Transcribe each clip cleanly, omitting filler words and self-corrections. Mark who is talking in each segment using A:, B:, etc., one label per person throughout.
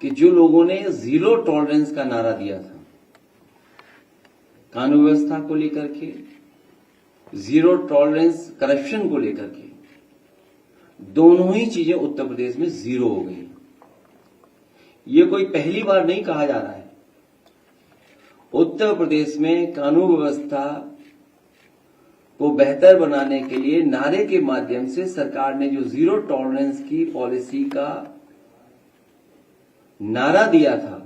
A: कि जो लोगों ने जीरो टॉलरेंस का नारा दिया था कानून व्यवस्था को लेकर के, जीरो टॉलरेंस करप्शन को लेकर के, दोनों ही चीजें उत्तर प्रदेश में जीरो हो गई। ये कोई पहली बार नहीं कहा जा रहा है। उत्तर प्रदेश में कानून व्यवस्था को बेहतर बनाने के लिए नारे के माध्यम से सरकार ने जो जीरो टॉलरेंस की पॉलिसी का नारा दिया था,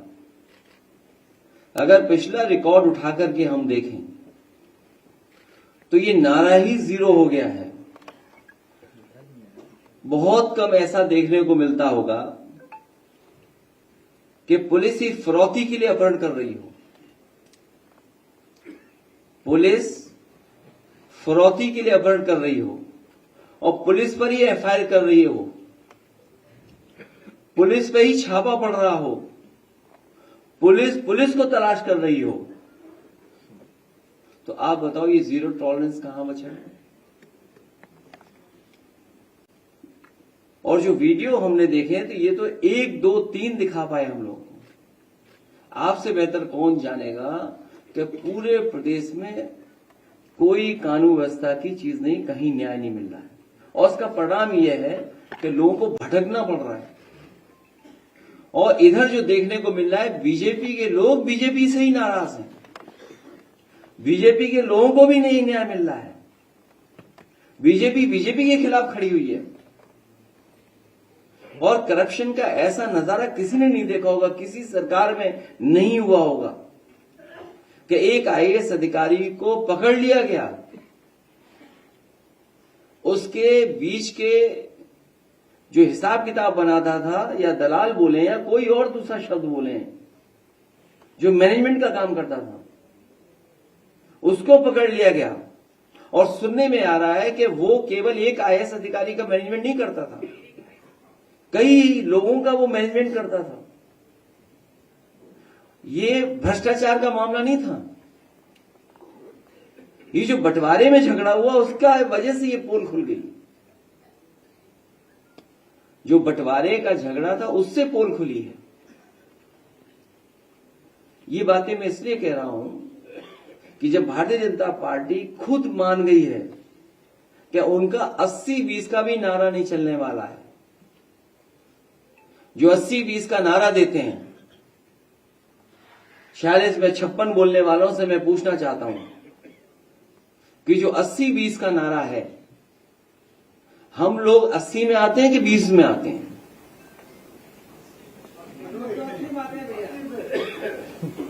A: अगर पिछला रिकॉर्ड उठा करके हम देखें तो ये नारा ही जीरो हो गया है। बहुत कम ऐसा देखने को मिलता होगा कि पुलिस ही फिरौती के लिए अपहरण कर रही हो, पुलिस फिरौती के लिए अपहरण कर रही हो और पुलिस पर ही एफआईआर कर रही हो, पुलिस पे ही छापा पड़ रहा हो, पुलिस को तलाश कर रही हो, तो आप बताओ ये जीरो टॉलरेंस कहां बचा है? और जो वीडियो हमने देखे हैं तो ये तो 1, 2, 3 दिखा पाए हम लोग। आपसे बेहतर कौन जानेगा कि पूरे प्रदेश में कोई कानून व्यवस्था की चीज नहीं, कहीं न्याय नहीं मिल रहा है और उसका परिणाम यह है कि लोगों को भटकना पड़ रहा है। और इधर जो देखने को मिल रहा है, बीजेपी के लोग बीजेपी से ही नाराज हैं, बीजेपी के लोगों को भी नहीं न्याय मिल रहा है, बीजेपी के खिलाफ खड़ी हुई है। और करप्शन का ऐसा नजारा किसी ने नहीं देखा होगा, किसी सरकार में नहीं हुआ होगा कि एक आईएएस अधिकारी को पकड़ लिया गया, उसके बीच के जो हिसाब किताब बनाता था, या दलाल बोले या कोई और दूसरा शब्द बोले, जो मैनेजमेंट का काम करता था, उसको पकड़ लिया गया। और सुनने में आ रहा है कि वो केवल एक आईएएस अधिकारी का मैनेजमेंट नहीं करता था, कई लोगों का वो मैनेजमेंट करता था। ये भ्रष्टाचार का मामला नहीं था, ये जो बंटवारे में झगड़ा हुआ उसका वजह से ये पोल खुल गई। जो बंटवारे का झगड़ा था उससे पोल खुली है। ये बातें मैं इसलिए कह रहा हूं कि जब भारतीय जनता पार्टी खुद मान गई है कि उनका 80-20 का भी नारा नहीं चलने वाला है, जो 80-20 का नारा देते हैं, 46 में 56 बोलने वालों से मैं पूछना चाहता हूं कि जो 80-20 का नारा है, हम लोग 80 में आते हैं कि 20 में आते हैं?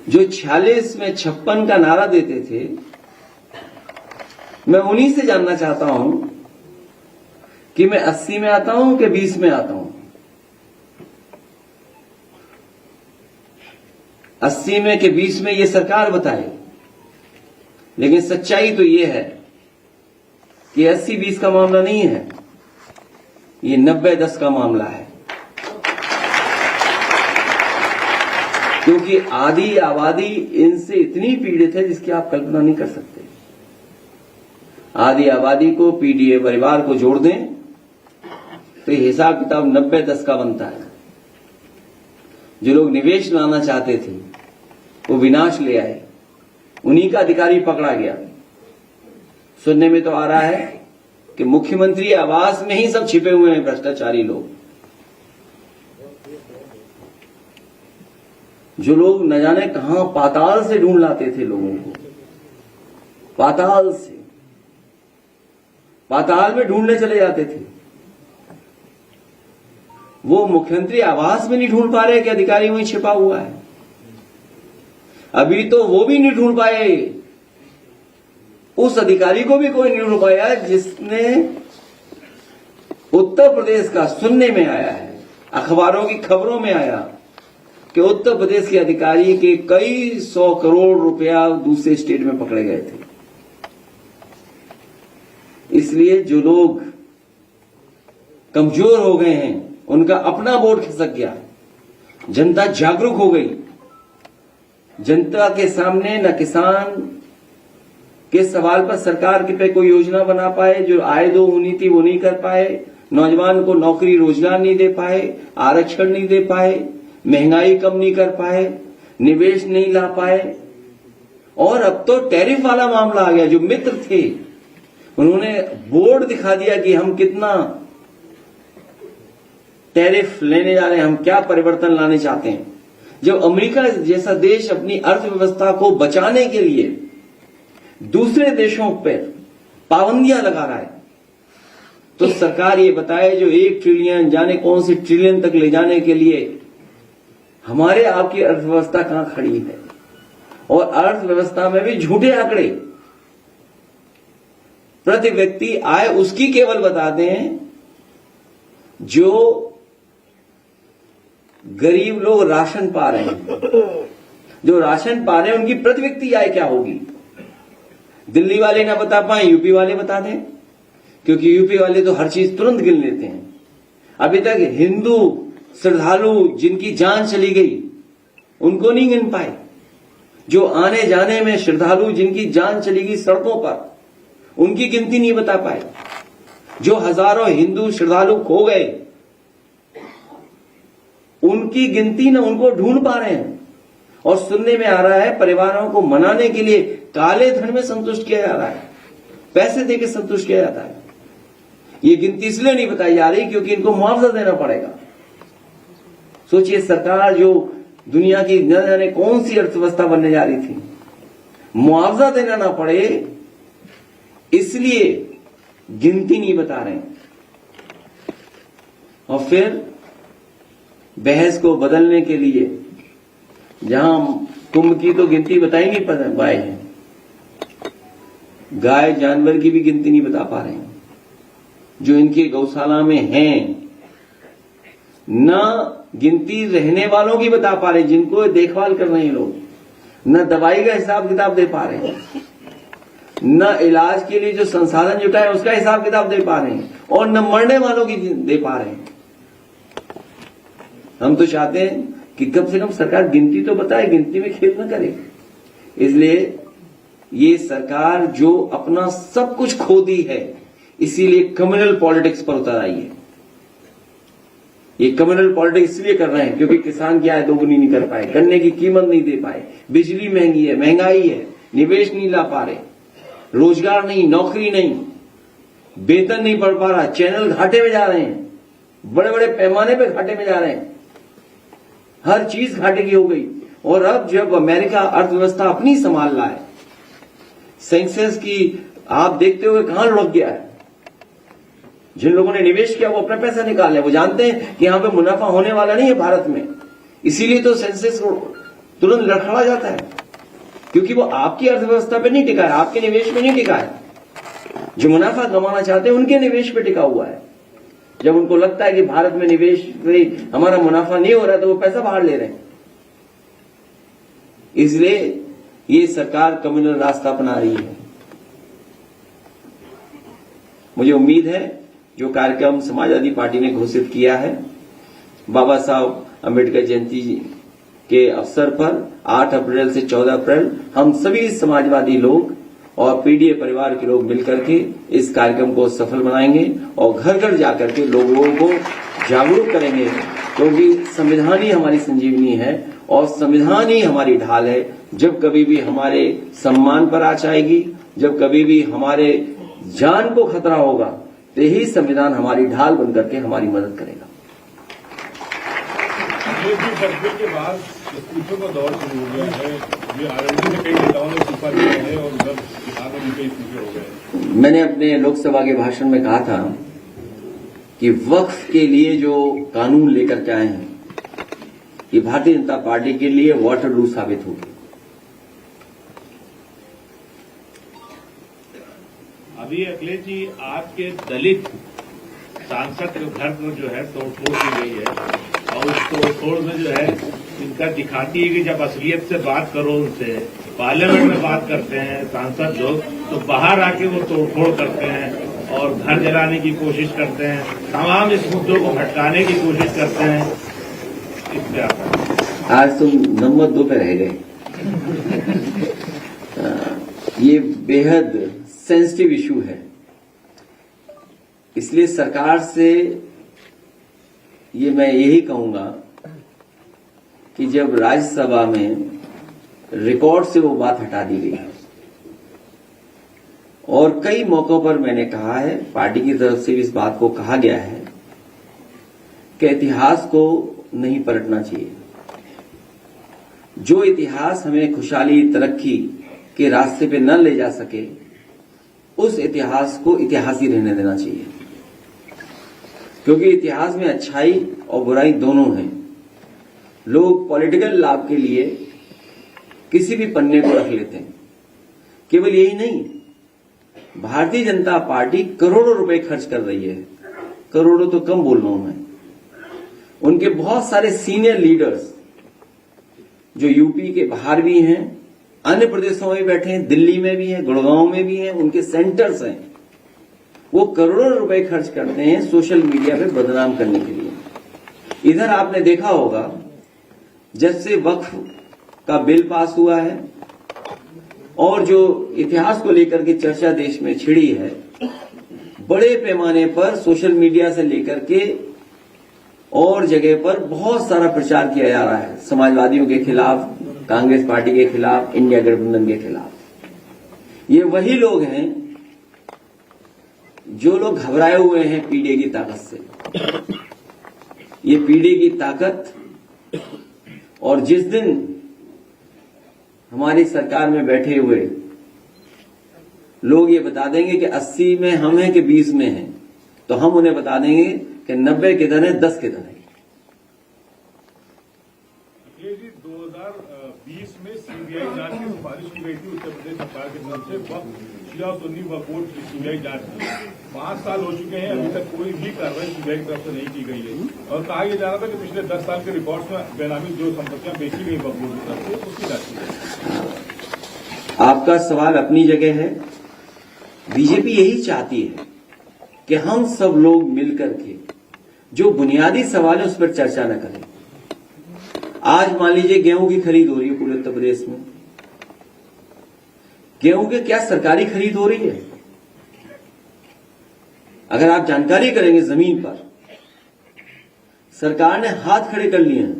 A: जो 46 में 56 का नारा देते थे, मैं उन्हीं से जानना चाहता हूं कि मैं 80 में आता हूं कि 20 में आता हूं? 80 में कि 20 में ये सरकार बताए, लेकिन सच्चाई तो ये है कि 80-20 का मामला नहीं है, ये 90-10 का मामला है। क्योंकि आधी आबादी इनसे इतनी पीड़ित है जिसकी आप कल्पना नहीं कर सकते। आधी आबादी को, पीडीए परिवार को जोड़ दें तो ये हिसाब किताब 90-10 का बनता है। जो लोग निवेश लाना चाहते थे वो विनाश ले आए, उन्हीं का अधिकारी पकड़ा गया। सुनने में तो आ रहा है कि मुख्यमंत्री आवास में ही सब छिपे हुए हैं भ्रष्टाचारी लोग, जो लोग न जाने कहां पाताल से ढूंढ लाते थे लोगों को, पाताल से, पाताल में ढूंढने चले जाते थे। वो मुख्यमंत्री आवास में नहीं ढूंढ पा रहे कि अधिकारी वहीं छिपा हुआ है। अभी तो वो भी नहीं ढूंढ पाए, उस अधिकारी को भी कोई नहीं ढूंढ पाया जिसने उत्तर प्रदेश का, सुनने में आया है, अखबारों की खबरों में आया कि उत्तर प्रदेश के अधिकारी के कई 100 करोड़ रुपया दूसरे स्टेट में पकड़े गए थे। इसलिए जो लोग कमजोर हो गए हैं, उनका अपना वोट खिसक गया, जनता जागरूक हो गई। जनता के सामने न किसान के सवाल पर सरकार के पे कोई योजना बना पाए, जो आय दो होनी थी वो नहीं कर पाए, नौजवान को नौकरी रोजगार नहीं दे पाए, आरक्षण नहीं दे पाए, महंगाई कम नहीं कर पाए, निवेश नहीं ला पाए, और अब तो टैरिफ वाला मामला आ गया। जो मित्र थे उन्होंने बोर्ड दिखा दिया कि हम कितना टैरिफ लेने जा रहे हैं, हम क्या परिवर्तन लाने चाहते हैं। जब अमेरिका जैसा देश अपनी अर्थव्यवस्था को बचाने के लिए दूसरे देशों पर पाबंदियां लगा रहा है, तो सरकार ये बताए जो 1 ट्रिलियन जाने कौन से ट्रिलियन तक ले जाने के लिए हमारे आपकी अर्थव्यवस्था कहां खड़ी है। और अर्थव्यवस्था में भी झूठे आंकड़े, प्रति व्यक्ति आय उसकी केवल बताते हैं जो गरीब लोग राशन पा रहे हैं। जो राशन पा रहे हैं उनकी प्रति व्यक्ति आय क्या होगी, दिल्ली वाले ना बता पाए, यूपी वाले बता दें, क्योंकि यूपी वाले तो हर चीज तुरंत गिन लेते हैं। अभी तक हिंदू श्रद्धालु जिनकी जान चली गई उनको नहीं गिन पाए। जो आने जाने में श्रद्धालु जिनकी जान चली गई सड़कों पर, उनकी गिनती नहीं बता पाए। जो हजारों हिंदू श्रद्धालु खो गए उनकी गिनती ना उनको ढूंढ पा रहे हैं। और सुनने में आ रहा है परिवारों को मनाने के लिए काले धन में संतुष्ट किया जा रहा है, पैसे देकर संतुष्ट किया जाता है। ये गिनती इसलिए नहीं बताई जा रही क्योंकि इनको मुआवजा देना पड़ेगा। सोचिए, सरकार जो दुनिया की न जाने कौन सी अर्थव्यवस्था बनने जा रही थी, मुआवजा देना ना पड़े इसलिए गिनती नहीं बता रहे हैं। और फिर बहस को बदलने के लिए जहां कुंभ की तो गिनती बताई नहीं पाए हैं, गाय जानवर की भी गिनती नहीं बता पा रहे हैं जो इनके गौशाला में हैं। न गिनती रहने वालों की बता पा रहे, जिनको देखभाल कर रहे हैं लोग, न दवाई का हिसाब किताब दे पा रहे हैं, न इलाज के लिए जो संसाधन जुटाए उसका हिसाब किताब दे पा रहे हैं, और न मरने वालों की दे पा रहे हैं। हम तो चाहते हैं कि कम से कम सरकार गिनती तो बताए, गिनती में खेल न करे। इसलिए ये सरकार जो अपना सब कुछ खो दी है, इसीलिए कम्युनल पॉलिटिक्स पर उतर आई है। ये कम्युनल पॉलिटिक्स इसलिए कर रहे हैं क्योंकि किसान की आय दोगुनी नहीं कर पाए, गन्ने की कीमत नहीं दे पाए, बिजली महंगी है, महंगाई है, निवेश नहीं ला पा रहे, रोजगार नहीं, नौकरी नहीं, वेतन नहीं बढ़ पा रहा, चैनल घाटे में जा रहे हैं, बड़े बड़े पैमाने पे घाटे में जा रहे हैं, हर चीज घाटे की हो गई। और अब जब अमेरिका अर्थव्यवस्था अपनी संभाल रहा है, सेंसेक्स की आप देखते हुए कहां लुढ़क गया है। जिन लोगों ने निवेश किया वो अपना पैसा निकाल रहे, वो जानते हैं कि यहां पे मुनाफा होने वाला नहीं है भारत में, इसीलिए तो सेंसेक्स तुरंत लड़खड़ा जाता है, क्योंकि वो आपकी अर्थव्यवस्था पे नहीं टिका है, आपके निवेश पे नहीं टिका है। जो मुनाफा कमाना चाहते हैं उनके निवेश पे टिका हुआ है। जब उनको लगता है कि भारत में निवेश से हमारा मुनाफा नहीं हो रहा है तो वो पैसा बाहर ले रहे हैं। इसलिए ये सरकार कम्युनल रास्ता अपना रही है। मुझे उम्मीद है जो कार्यक्रम समाजवादी पार्टी ने घोषित किया है, बाबा साहब अम्बेडकर जयंती के अवसर पर 8 अप्रैल से 14 अप्रैल हम सभी समाजवादी लोग और पीडीए परिवार के लोग मिलकर के इस कार्यक्रम को सफल बनाएंगे और घर घर जाकर के लोगों को जागरूक करेंगे, क्योंकि संविधान ही हमारी संजीवनी है और संविधान ही हमारी ढाल है। जब कभी भी हमारे सम्मान पर आंच आएगी, जब कभी भी हमारे जान को खतरा होगा, तो यही संविधान हमारी ढाल बनकर के हमारी मदद करेगा।
B: के बाद इस्तीफे का दौर शुरू हो गया है, ये आरएलडी में कई नेताओं ने इस्तीफा दिया है और उधर किसान में भी कई इस्तीफे हो गए।
A: मैंने अपने लोकसभा के भाषण में कहा था कि वक्फ के लिए जो कानून लेकर के आए हैं, ये भारतीय जनता पार्टी के लिए वाटरलू साबित होगी।
B: अभी अखिलेश जी, आपके दलित सांसद के घर में जो है तोड़फोड़ की गई है और उस तोड़फोड़ में जो है इनका दिखाती है कि जब असलियत से बात करो उनसे, पार्लियामेंट में बात करते हैं सांसद लोग, तो बाहर आके वो तोड़फोड़ करते हैं और घर जलाने की कोशिश करते हैं, तमाम इस मुद्दों को भटकाने की कोशिश करते हैं। इस पे आप
A: आज तुम नंबर 2 पे रह गए। ये बेहद सेंसिटिव इशू है, इसलिए सरकार से ये मैं यही कहूंगा कि जब राज्यसभा में रिकॉर्ड से वो बात हटा दी गई और कई मौकों पर मैंने कहा है, पार्टी की तरफ से भी इस बात को कहा गया है कि इतिहास को नहीं पलटना चाहिए। जो इतिहास हमें खुशहाली तरक्की के रास्ते पे न ले जा सके, उस इतिहास को इतिहास ही रहने देना चाहिए, क्योंकि इतिहास में अच्छाई और बुराई दोनों हैं। लोग पॉलिटिकल लाभ के लिए किसी भी पन्ने को रख लेते हैं। केवल यही नहीं, भारतीय जनता पार्टी करोड़ों रुपए खर्च कर रही है, करोड़ों तो कम बोल रहा हूं मैं। उनके बहुत सारे सीनियर लीडर्स जो यूपी के बाहर भी हैं, अन्य प्रदेशों में बैठे हैं, दिल्ली में भी हैं, गुड़गांव में भी हैं, उनके सेंटर्स हैं, वो करोड़ों रुपए खर्च करते हैं सोशल मीडिया पे बदनाम करने के लिए। इधर आपने देखा होगा, जब से वक्फ का बिल पास हुआ है और जो इतिहास को लेकर के चर्चा देश में छिड़ी है, बड़े पैमाने पर सोशल मीडिया से लेकर के और जगह पर बहुत सारा प्रचार किया जा रहा है, समाजवादियों के खिलाफ, कांग्रेस पार्टी के खिलाफ, इंडिया गठबंधन के खिलाफ। ये वही लोग हैं जो लोग घबराए हुए हैं पीडीए की ताकत से। ये पीडीए की ताकत, और जिस दिन हमारी सरकार में बैठे हुए लोग ये बता देंगे कि 80 में हम हैं कि 20 में हैं, तो हम उन्हें बता देंगे कि 90 किधर है, 10 किधर है।
C: अखिलेश जी, 2020 में सीबीआई जांच की सिफारिश की गई थी उत्तर प्रदेश सरकार की तरफ से, शिया सुन्नी वक्फ बोर्ड की सीबीआई जांच की। 5 साल हो चुके हैं, अभी तक कोई भी कार्रवाई सीबीआई की तरफ से नहीं की गई है, और कहा यह जा रहा था कि पिछले 10 साल के रिकॉर्ड्स में बेनामी जो संपत्तियां बेची गई वक्फ बोर्ड की तरफ से, उसकी जांच की गई।
A: आपका सवाल अपनी जगह है। बीजेपी यही चाहती है कि हम सब लोग मिलकर के जो बुनियादी सवाल है उस पर चर्चा न करें। आज मान लीजिए गेहूं की खरीद हो रही है पूरे उत्तर प्रदेश में। गेहूं की क्या सरकारी खरीद हो रही है? अगर आप जानकारी करेंगे जमीन पर, सरकार ने हाथ खड़े कर लिए हैं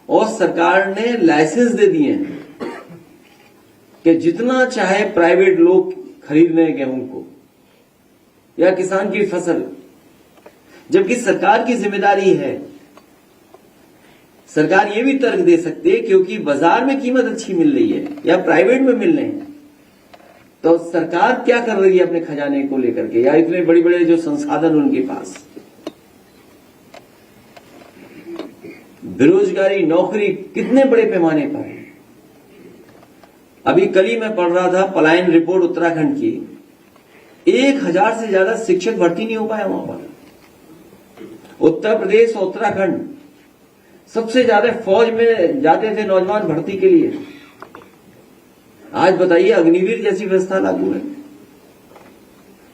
A: और सरकार ने लाइसेंस दे दिए हैं कि जितना चाहे प्राइवेट लोग खरीद लें गेहूं को या किसान की फसल, जबकि सरकार की जिम्मेदारी है। सरकार ये भी तर्क दे सकती है क्योंकि बाजार में कीमत अच्छी मिल रही है या प्राइवेट में मिल रही है, तो सरकार क्या कर रही है अपने खजाने को लेकर के, या इतने बड़े बड़े जो संसाधन उनके पास, बेरोजगारी, नौकरी कितने बड़े पैमाने पर है। अभी कल ही मैं पढ़ रहा था पलायन रिपोर्ट उत्तराखंड की, 1000 से ज्यादा शिक्षक भर्ती नहीं हो पाया वहां पर। उत्तर प्रदेश और उत्तराखंड सबसे ज्यादा फौज में जाते थे नौजवान भर्ती के लिए। आज बताइए, अग्निवीर जैसी व्यवस्था लागू है।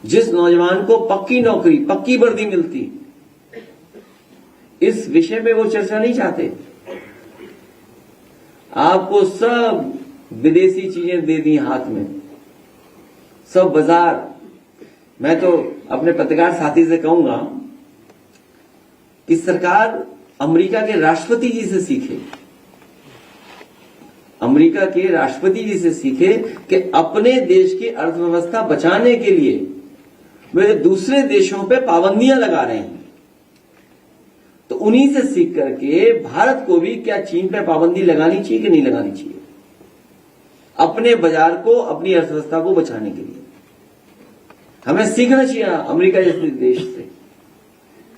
A: जिस नौजवान को पक्की नौकरी, पक्की वर्दी मिलती, इस विषय में वो चर्चा नहीं चाहते। आपको सब विदेशी चीजें दे दी हाथ में, सब बाजार। मैं तो अपने पत्रकार साथी से कहूंगा कि सरकार अमेरिका के राष्ट्रपति जी से सीखे, अमेरिका के राष्ट्रपति जी से सीखे कि अपने देश की अर्थव्यवस्था बचाने के लिए वे दूसरे देशों पे पाबंदियां लगा रहे हैं। तो उन्हीं से सीख करके भारत को भी क्या चीन पे पाबंदी लगानी चाहिए कि नहीं लगानी चाहिए, अपने बाजार को, अपनी अर्थव्यवस्था को बचाने के लिए। हमें सीखना चाहिए अमेरिका जैसे देश से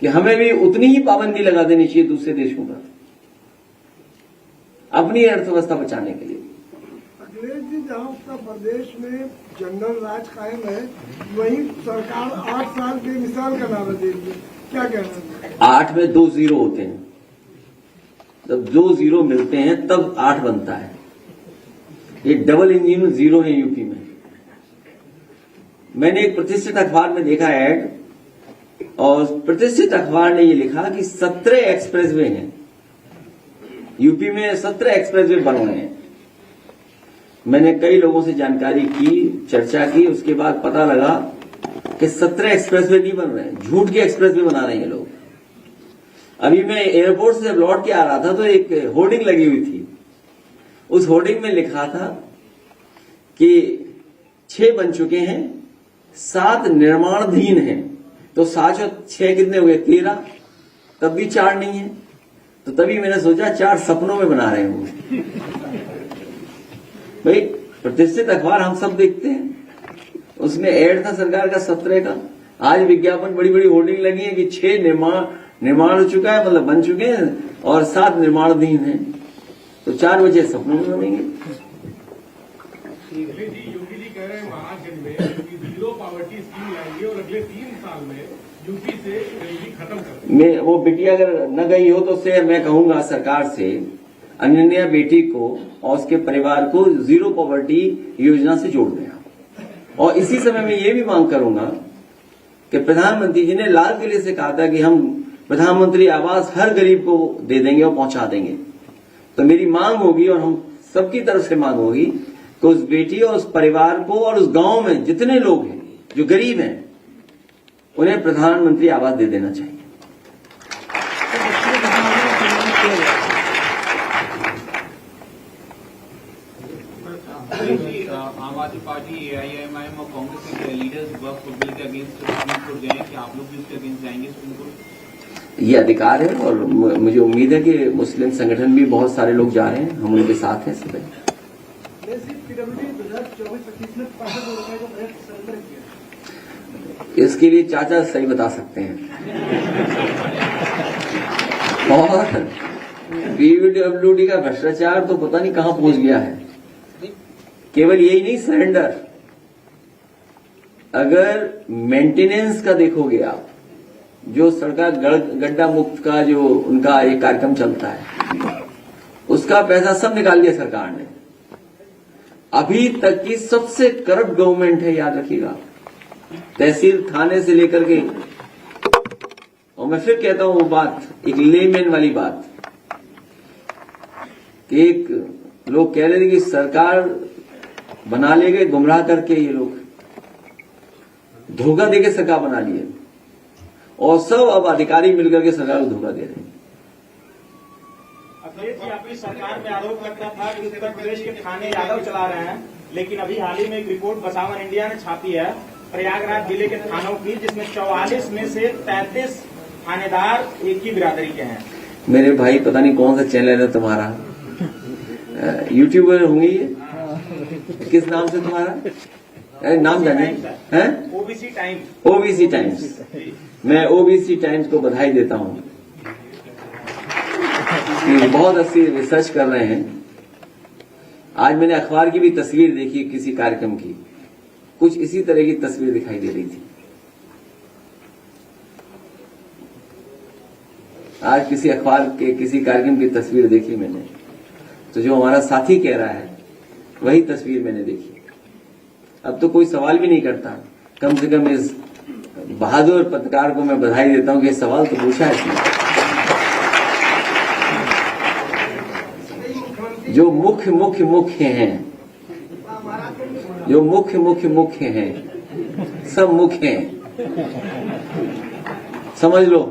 A: कि हमें भी उतनी ही पाबंदी लगा देनी चाहिए दूसरे देशों पर, अपनी अर्थव्यवस्था बचाने के लिए।
D: अखिलेश जी, जहां उत्तर प्रदेश में जंगल राज कायम है, वहीं सरकार 8 साल के मिसाल का नारा दे रही है, क्या कहना है?
A: 8 में 2 जीरो होते हैं, जब 2 जीरो मिलते हैं तब 8 बनता है। ये डबल इंजन जीरो है यूपी में। मैंने एक प्रतिष्ठित अखबार में देखा ऐड, और प्रतिष्ठित अखबार ने ये लिखा कि 17 एक्सप्रेसवे हैं यूपी में, 17 एक्सप्रेसवे बन रहे हैं। मैंने कई लोगों से जानकारी की, चर्चा की, उसके बाद पता लगा कि 17 एक्सप्रेसवे नहीं बन रहे हैं, झूठ के एक्सप्रेसवे बना रहे हैं लोग। अभी मैं एयरपोर्ट से लौट के आ रहा था तो एक होर्डिंग लगी हुई थी। उस होर्डिंग में लिखा था कि 6 बन चुके हैं, 7 निर्माणाधीन हैं। तो 7 और 6 कितने हो गए? 13। तब भी 4 नहीं है। तो तभी मैंने सोचा 4 सपनों में बना रहे होंगे। भाई प्रतिष्ठित अखबार हम सब देखते हैं, उसमें ऐड था सरकार का 17 का। आज विज्ञापन बड़ी बड़ी होर्डिंग लगी है कि 6 निर्माण हो चुका है, मतलब बन चुके हैं, और 7 निर्माणाधीन हैं। तो 4 बजे सपनों में बनेंगे।
C: अखिलेश जी, योगी जी कह रहे हैं महाराजगंज में कि 0 पॉवर्टी स्कीम लाएंगे और अगले 3 साल में यूपी से गरीबी खत्म कर देंगे।
A: मैं वो बिटिया अगर न गई हो तो उससे मैं कहूंगा सरकार से अनन्या बेटी को और उसके परिवार को 0 पॉवर्टी योजना से जोड़ दें। और इसी समय में ये भी मांग करूंगा कि प्रधानमंत्री जी ने लाल किले से कहा था कि हम प्रधानमंत्री आवास हर गरीब को दे देंगे और पहुंचा देंगे। तो मेरी मांग होगी और हम सबकी तरफ से मांग होगी कि उस बेटी और उस परिवार को और उस गांव में जितने लोग हैं जो गरीब हैं उन्हें प्रधानमंत्री आवास दे देना चाहिए।
E: आम आदमी पार्टी, AIMIM और कांग्रेस के लीडर्स वक्फ बिल के अगेंस्ट सुप्रीम कोर्ट गए हैं कि आप लोग भी उसके अगेंस्ट जाएंगे सुप्रीम कोर्ट?
A: ये अधिकार है और मुझे उम्मीद है कि मुस्लिम संगठन भी बहुत सारे लोग जा रहे हैं, हम उनके साथ हैं। सब इसके लिए चाचा सही बता सकते हैं। और PWD का भ्रष्टाचार तो पता नहीं कहां पहुंच गया है। केवल यही नहीं, सरेंडर, अगर मेंटेनेंस का देखोगे आप, जो सड़का गड्ढा मुक्त का जो उनका एक कार्यक्रम चलता है, उसका पैसा सब निकाल दिया सरकार ने। अभी तक की सबसे करप्ट गवर्नमेंट है, याद रखिएगा। तहसील थाने से लेकर के, और मैं फिर कहता हूं वो बात, एक लेमैन वाली बात, कि एक लोग कह रहे थे कि सरकार बना ले गए गुमराह करके, ये लोग धोखा देके सरकार बना लिए, और सब अब अधिकारी मिलकर के सरकार को धोखा दे रहे हैं।
F: अखिलेश जी, आपकी सरकार में आरोप लगता था कि उत्तर प्रदेश के थाने यादव चला रहे हैं, लेकिन अभी हाल ही में एक रिपोर्ट बसावन इंडिया ने छापी है प्रयागराज जिले के थानों की, जिसमें 44 में से 33 थानेदार एक ही बिरादरी के हैं।
A: मेरे भाई, पता नहीं कौन सा चैनल है तुम्हारा, यूट्यूबर होंगे ये, किस नाम से तुम्हारा? नाम जाने हैं?
F: OBC times.
A: OBC times. मैं ओबीसी टाइम्स को बधाई देता हूं कि बहुत अच्छी रिसर्च कर रहे हैं। आज मैंने अखबार की भी तस्वीर देखी किसी कार्यक्रम की, कुछ इसी तरह की तस्वीर दिखाई दे रही थी। आज किसी अखबार के किसी कार्यक्रम की तस्वीर देखी मैंने, तो जो हमारा साथी कह रहा है वही तस्वीर मैंने देखी। अब तो कोई सवाल भी नहीं करता। कम से कम इस बहादुर पत्रकार को मैं बधाई देता हूं कि सवाल तो पूछा है इसने। जो मुख्य हैं, जो मुख्य हैं, सब मुख्य हैं, समझ लो।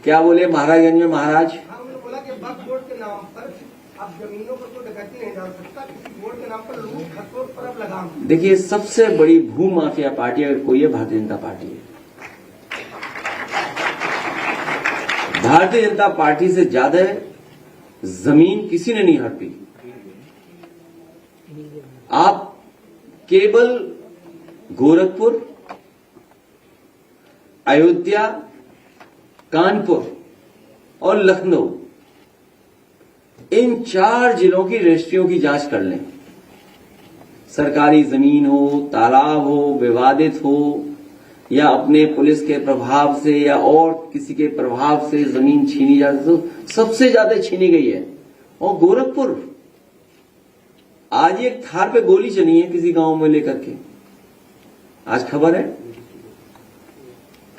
A: क्या बोले महाराजगंज में महाराज?
D: उन्होंने बोला कि वक्फ बोर्ड के नाम पर अब जमीनों पर तो डकैती नहीं डाल सकता, किसी बोर्ड के नाम पर लूट खसोट पर अब लगाम।
A: देखिए, सबसे बड़ी भू माफिया पार्टी अगर कोई है, भारतीय जनता पार्टी है। भारतीय जनता पार्टी से ज्यादा जमीन किसी ने नहीं हड़पी। आप केवल गोरखपुर, अयोध्या, कानपुर और लखनऊ, इन 4 जिलों की रजिस्ट्रियों की जांच कर लें। सरकारी जमीन हो, तालाब हो, विवादित हो, या अपने पुलिस के प्रभाव से या और किसी के प्रभाव से जमीन छीनी जाती, तो सबसे ज्यादा छीनी गई है। और गोरखपुर, आज एक थार पे गोली चली है किसी गांव में लेकर के, आज खबर है।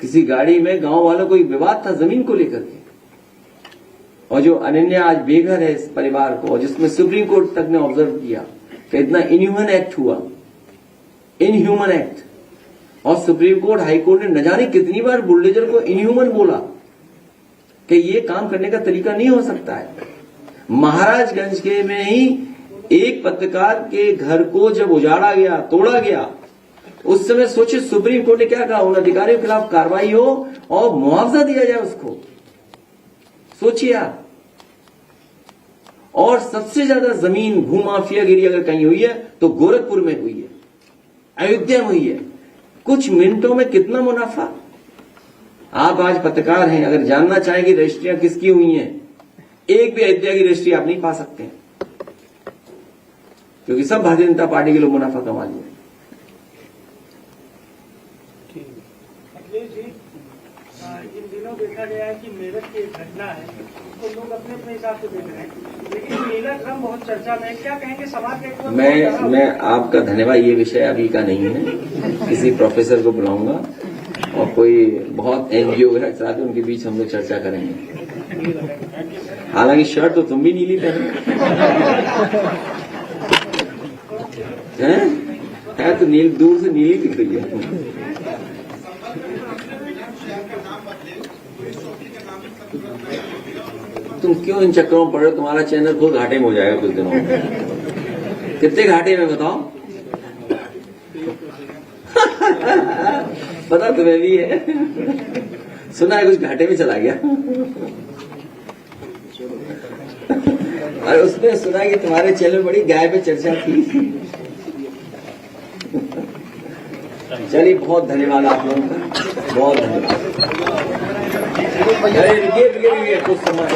A: किसी गाड़ी में गांव वालों को एक विवाद था जमीन को लेकर के, और जो अनन्या आज बेघर है इस परिवार को, और जिसमें सुप्रीम कोर्ट तक ने ऑब्जर्व किया कि इतना इनह्यूमन एक्ट हुआ, इनह्यूमन एक्ट। और सुप्रीम कोर्ट हाई कोर्ट ने न जाने कितनी बार बुलडोजर को इनह्यूमन बोला कि ये काम करने का तरीका नहीं हो सकता है। महाराजगंज के में ही एक पत्रकार के घर को जब उजाड़ा गया, तोड़ा गया, उस समय सोचिए सुप्रीम कोर्ट ने क्या कहा, उन अधिकारियों के खिलाफ कार्रवाई हो और मुआवजा दिया जाए उसको। सोचिए आप। और सबसे ज्यादा जमीन भूमाफियागिरी अगर कहीं हुई है तो गोरखपुर में हुई है, अयोध्या में हुई है। कुछ मिनटों में कितना मुनाफा। आप आज पत्रकार हैं, अगर जानना चाहेंगे रजिस्ट्रियां किसकी हुई हैं, एक भी अयोध्या की रजिस्ट्री आप नहीं पा सकते, क्योंकि सब भारतीय जनता पार्टी के लोग मुनाफा कमा लिए।
G: अखिलेश जी, इन दिनों देखा गया है कि मेरठ की एक घटना है, तो लोग अपने अपने हिसाब से देख रहे हैं, लेकिन मेला क्रम बहुत चर्चा में है। क्या कहेंगे समाज के?
A: मैं आपका धन्यवाद। ये विषय अभी का नहीं है, किसी प्रोफेसर को बुलाऊंगा और कोई बहुत एनजीओ वगैरह चलाते उनके बीच हम लोग चर्चा करेंगे। हालांकि शर्ट तो तुम भी नीली पहने है, तो नील दूर से नीली दिख रही है। तुम क्यों इन चक्करों में पड़ रहे हो? तुम्हारा चैनल खुद घाटे में हो जाएगा कुछ दिनों में। कितने घाटे में बताओ? पता तुम्हें भी है, सुना है कुछ घाटे में चला गया। और उसने सुना है कि तुम्हारे चैनल में बड़ी गाय पे चर्चा थी। चलिए, बहुत धन्यवाद आप लोगों का, बहुत धन्यवाद। रुकिए कुछ समय